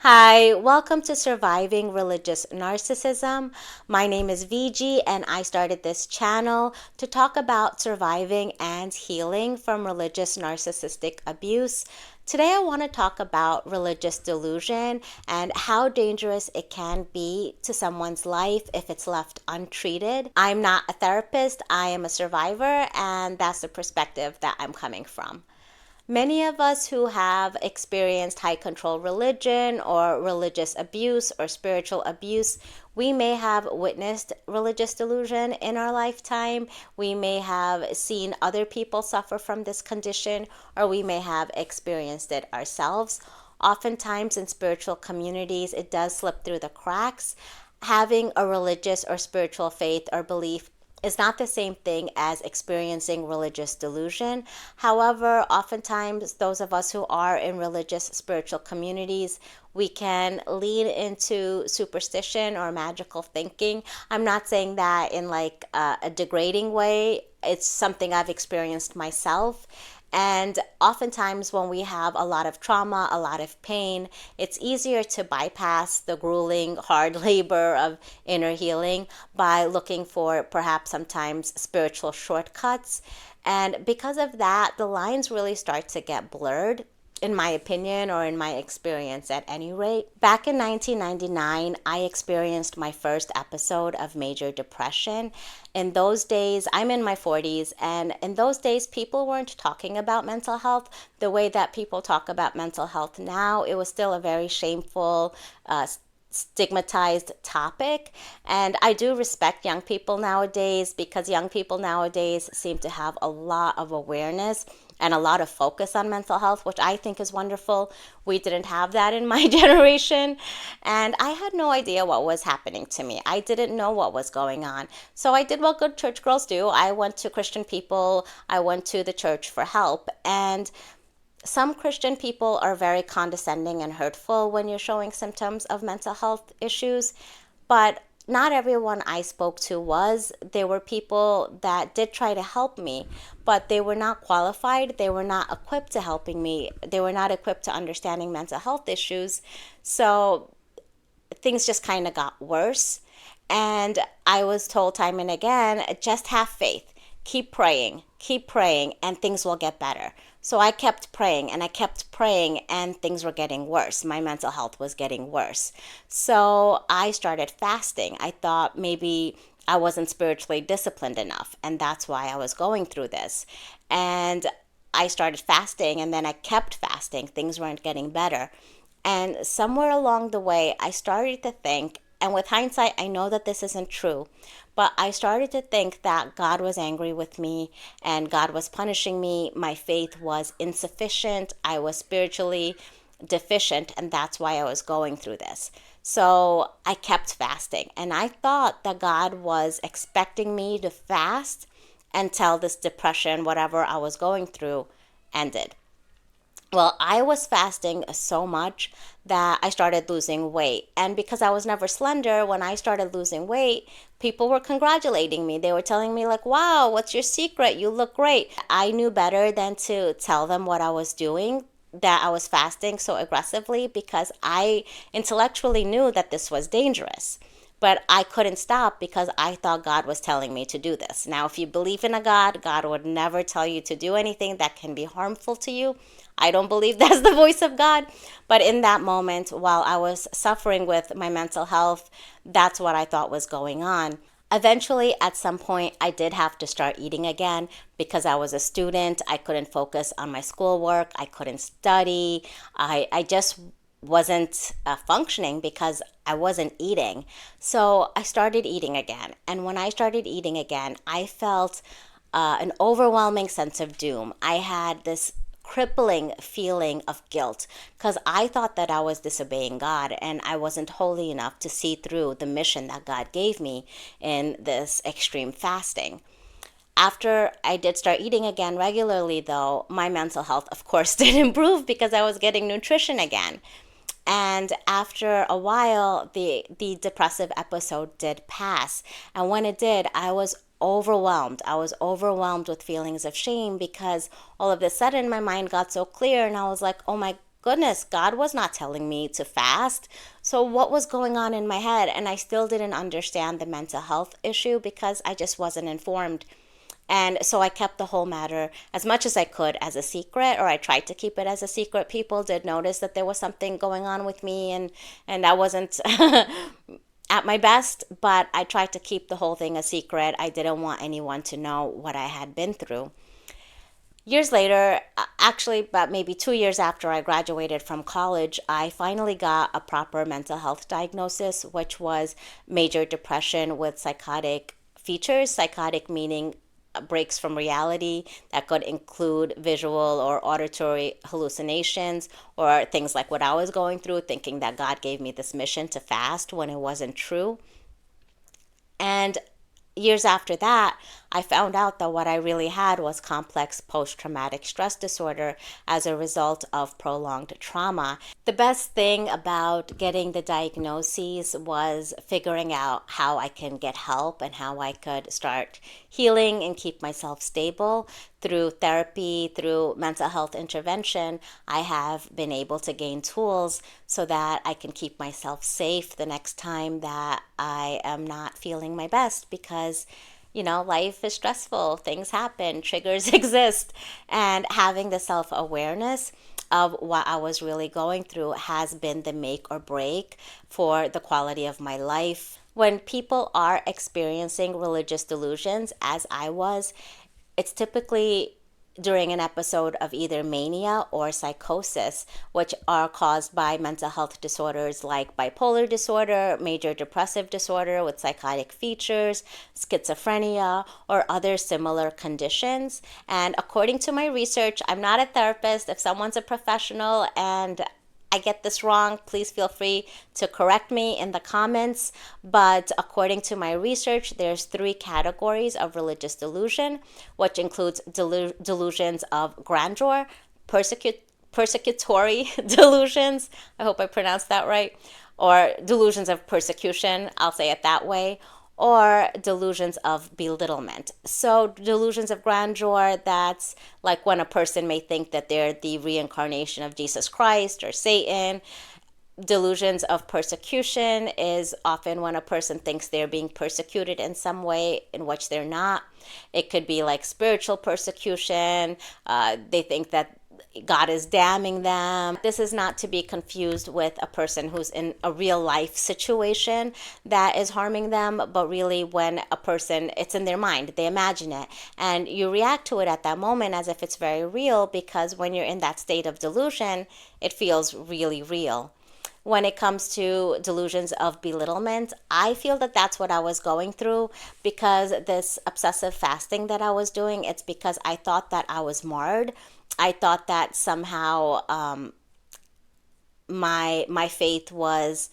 Hi, welcome to Surviving Religious Narcissism. My name is VG, and I started this channel to talk about surviving and healing from religious narcissistic abuse. Today, I want to talk about religious delusion and how dangerous it can be to someone's life if it's left untreated. I'm not a therapist, I am a survivor, and that's the perspective that I'm coming from. Many of us who have experienced high control religion or religious abuse or spiritual abuse, we may have witnessed religious delusion in our lifetime. We may have seen other people suffer from this condition, or we may have experienced it ourselves. Oftentimes in spiritual communities, it does slip through the cracks. Having a religious or spiritual faith or belief is not the same thing as experiencing religious delusion. However, oftentimes those of us who are in religious spiritual communities, we can lean into superstition or magical thinking. I'm not saying that in like a degrading way. It's something I've experienced myself. And oftentimes, when we have a lot of trauma, a lot of pain, it's easier to bypass the grueling, hard labor of inner healing by looking for perhaps sometimes spiritual shortcuts. And because of that, the lines really start to get blurred, in my opinion, or in my experience at any rate. Back in 1999, I experienced my first episode of major depression. In those days, I'm in my 40s, and in those days, people weren't talking about mental health the way that people talk about mental health now. It was still a very shameful, stigmatized topic. And I do respect young people nowadays because young people nowadays seem to have a lot of awareness and a lot of focus on mental health, which I think is wonderful. We didn't have that in my generation, and I had no idea what was happening to me. I didn't know what was going on. So I did what good church girls do. I went to Christian people, I went to the church for help, and some Christian people are very condescending and hurtful when you're showing symptoms of mental health issues, but not everyone I spoke to was. There were people that did try to help me, but they were not qualified. They were not equipped to helping me. They were not equipped to understanding mental health issues. So things just kind of got worse. And I was told time and again, just have faith. Keep praying, and things will get better. So I kept praying and I kept praying, and things were getting worse. My mental health was getting worse. So I started fasting. I thought maybe I wasn't spiritually disciplined enough, and that's why I was going through this. And I started fasting, and then I kept fasting. Things weren't getting better. And somewhere along the way, I started to think, and with hindsight, I know that this isn't true, but I started to think that God was angry with me and God was punishing me. My faith was insufficient. I was spiritually deficient, and that's why I was going through this. So I kept fasting, and I thought that God was expecting me to fast until this depression, whatever I was going through, ended. Well, I was fasting so much that I started losing weight. And because I was never slender, when I started losing weight, people were congratulating me. They were telling me, like, wow, what's your secret? You look great. I knew better than to tell them what I was doing, that I was fasting so aggressively, because I intellectually knew that this was dangerous. But I couldn't stop because I thought God was telling me to do this. Now, if you believe in a God, God would never tell you to do anything that can be harmful to you. I don't believe that's the voice of God. But in that moment, while I was suffering with my mental health, that's what I thought was going on. Eventually, at some point, I did have to start eating again because I was a student. I couldn't focus on my schoolwork. I couldn't study. I just wasn't functioning because I wasn't eating. So I started eating again. And when I started eating again, I felt an overwhelming sense of doom. I had this crippling feeling of guilt because I thought that I was disobeying God and I wasn't holy enough to see through the mission that God gave me in this extreme fasting. After I did start eating again regularly, though, my mental health, of course, did improve because I was getting nutrition again. And after a while, the depressive episode did pass. And when it did, I was overwhelmed. I was overwhelmed with feelings of shame because all of a sudden my mind got so clear and I was like, oh my goodness, God was not telling me to fast. So what was going on in my head? And I still didn't understand the mental health issue because I just wasn't informed. And so I kept the whole matter as much as I could as a secret, or I tried to keep it as a secret. People did notice that there was something going on with me, and I wasn't at my best, but I tried to keep the whole thing a secret. I didn't want anyone to know what I had been through. Years later, actually about maybe 2 years after I graduated from college, I finally got a proper mental health diagnosis, which was major depression with psychotic features. Psychotic meaning breaks from reality that could include visual or auditory hallucinations, or things like what I was going through, thinking that God gave me this mission to fast when it wasn't true. And years after that, I found out that what I really had was complex post traumatic stress disorder as a result of prolonged trauma. The best thing about getting the diagnoses was figuring out how I can get help and how I could start healing and keep myself stable. Through therapy, through mental health intervention, I have been able to gain tools so that I can keep myself safe the next time that I am not feeling my best, because life is stressful, things happen, triggers exist, and having the self-awareness of what I was really going through has been the make or break for the quality of my life. When people are experiencing religious delusions, as I was, it's typically during an episode of either mania or psychosis, which are caused by mental health disorders like bipolar disorder, major depressive disorder with psychotic features, schizophrenia, or other similar conditions. And according to my research, I'm not a therapist. If someone's a professional and I get this wrong, please feel free to correct me in the comments. But according to my research, there's 3 categories of religious delusion, which includes delusions of grandeur, persecutory delusions, I hope I pronounced that right, or delusions of persecution, I'll say it that way, or delusions of belittlement. So delusions of grandeur, that's like when a person may think that they're the reincarnation of Jesus Christ or Satan. Delusions of persecution is often when a person thinks they're being persecuted in some way in which they're not. It could be like spiritual persecution. They think that God is damning them. This is not to be confused with a person who's in a real life situation that is harming them, but really when a person, it's in their mind, they imagine it, and you react to it at that moment as if it's very real, because when you're in that state of delusion, it feels really real. When it comes to delusions of belittlement, I feel that that's what I was going through, because this obsessive fasting that I was doing, it's because I thought that I was marred. I thought that somehow my faith was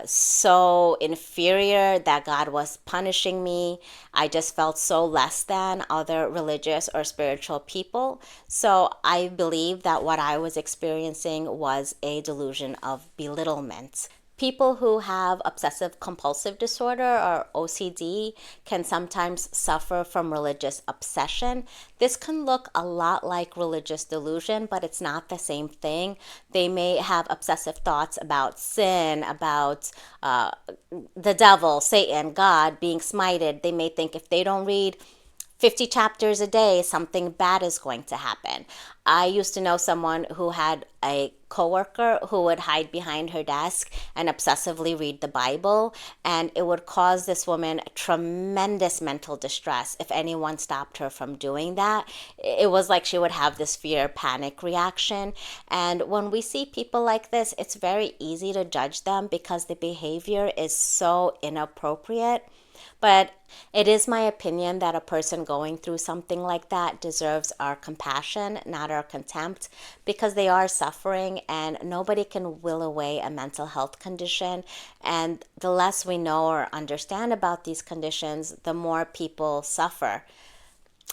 so inferior, that God was punishing me. I just felt so less than other religious or spiritual people. So I believe that what I was experiencing was a delusion of belittlement. People who have obsessive compulsive disorder or OCD can sometimes suffer from religious obsession. This can look a lot like religious delusion, but it's not the same thing. They may have obsessive thoughts about sin, about the devil, Satan, God being smited. They may think if they don't read 50 chapters a day, something bad is going to happen. I used to know someone who had a coworker who would hide behind her desk and obsessively read the Bible, and it would cause this woman tremendous mental distress if anyone stopped her from doing that. It was like she would have this fear panic reaction. And when we see people like this, it's very easy to judge them because the behavior is so inappropriate. But it is my opinion that a person going through something like that deserves our compassion, not our contempt, because they are suffering, and nobody can will away a mental health condition. And the less we know or understand about these conditions, the more people suffer.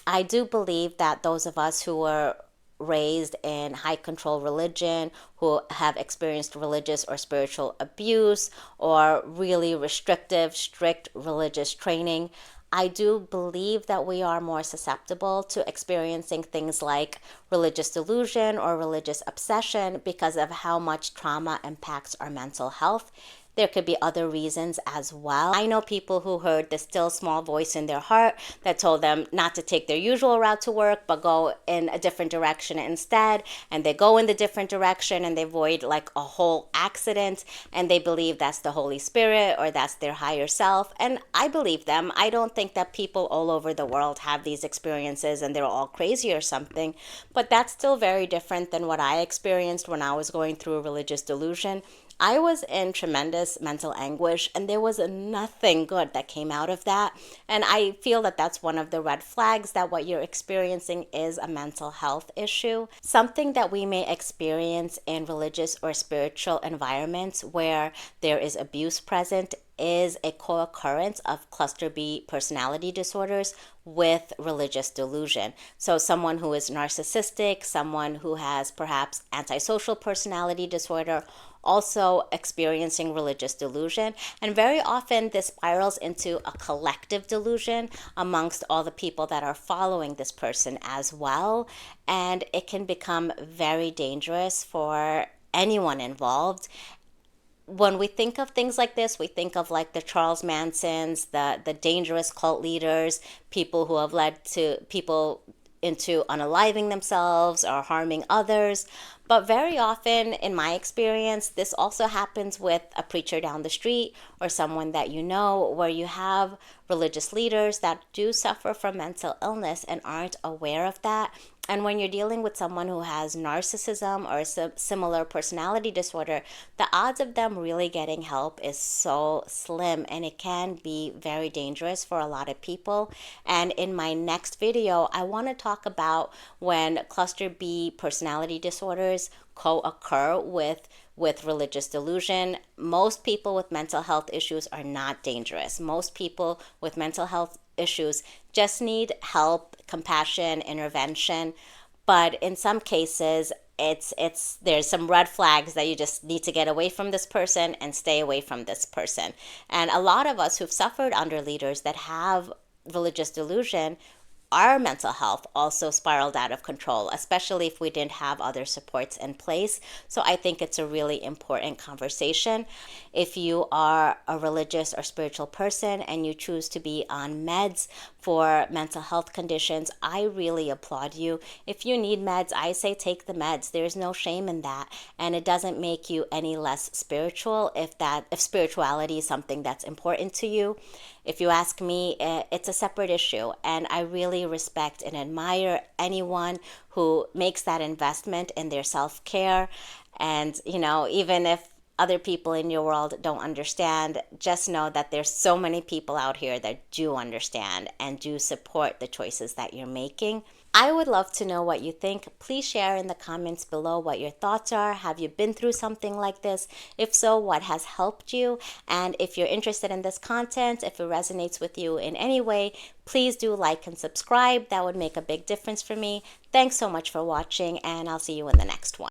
I do believe that those of us who were raised in high control religion, who have experienced religious or spiritual abuse or really restrictive, strict religious training, I do believe that we are more susceptible to experiencing things like religious delusion or religious obsession because of how much trauma impacts our mental health. There could be other reasons as well. I know people who heard the still small voice in their heart that told them not to take their usual route to work, but go in a different direction instead. And they go in the different direction and they avoid like a whole accident. And they believe that's the Holy Spirit or that's their higher self. And I believe them. I don't think that people all over the world have these experiences and they're all crazy or something. But that's still very different than what I experienced when I was going through a religious delusion. I was in tremendous mental anguish, and there was nothing good that came out of that. And I feel that that's one of the red flags that what you're experiencing is a mental health issue. Something that we may experience in religious or spiritual environments where there is abuse present is a co-occurrence of cluster B personality disorders with religious delusion. So someone who is narcissistic, someone who has perhaps antisocial personality disorder, also experiencing religious delusion. And very often this spirals into a collective delusion amongst all the people that are following this person as well. And it can become very dangerous for anyone involved. When we think of things like this, we think of like the Charles Mansons, the dangerous cult leaders, people who have led to people into unaliving themselves or harming others. But very often, in my experience, this also happens with a preacher down the street or someone that you know, where you have religious leaders that do suffer from mental illness and aren't aware of that. And when you're dealing with someone who has narcissism or a similar personality disorder, the odds of them really getting help is so slim, and it can be very dangerous for a lot of people. And in my next video, I want to talk about when cluster B personality disorders co-occur with religious delusion. Most people with mental health issues are not dangerous. Most people with mental health issues just need help, compassion, intervention. But in some cases, there's some red flags that you just need to get away from this person and stay away from this person. And a lot of us who've suffered under leaders that have religious delusion, our mental health also spiraled out of control, especially if we didn't have other supports in place. So I think it's a really important conversation. If you are a religious or spiritual person and you choose to be on meds for mental health conditions, I really applaud you. If you need meds, I say take the meds. There's no shame in that. And it doesn't make you any less spiritual if spirituality is something that's important to you. If you ask me, it's a separate issue, and I really respect and admire anyone who makes that investment in their self-care. And, even if other people in your world don't understand, just know that there's so many people out here that do understand and do support the choices that you're making. I would love to know what you think. Please share in the comments below what your thoughts are. Have you been through something like this? If so, what has helped you? And if you're interested in this content, if it resonates with you in any way, please do like and subscribe. That would make a big difference for me. Thanks so much for watching, and I'll see you in the next one.